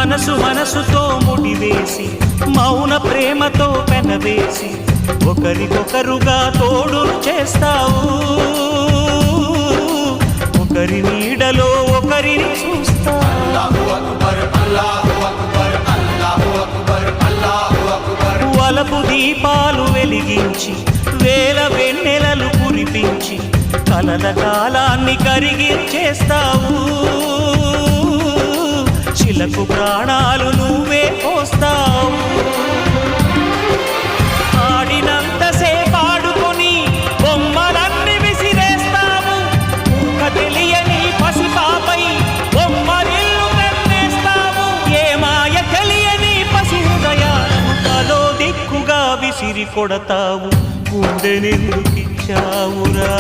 మనసు మనసుతో ముడివేసి మౌన ప్రేమతో పెనవేసి ఒకరికొకరుగా తోడును చేస్తావు. ఒకరి నీడలో ఒకరిని చూస్తావు. వలపు దీపాలు వెలిగించి వేల వెన్నెలలు కురిపించి కలల కాలాన్ని కరిగించేస్తావు. శిలకు ప్రాణాలు నువ్వే పోస్తావు. ఆడినంతసేపు ఆడుకొని బొమ్మలన్నీ విసిరేస్తావు. ఊహ తెలియని పసిపాపై బొమ్మరిల్లు కన్నేస్తావు. ఏ మాయ తెలియని పసి హృదయాలను తలో దిక్కుగా విసిరి కొడతావు. గుండెనెందుకిచ్చావురా?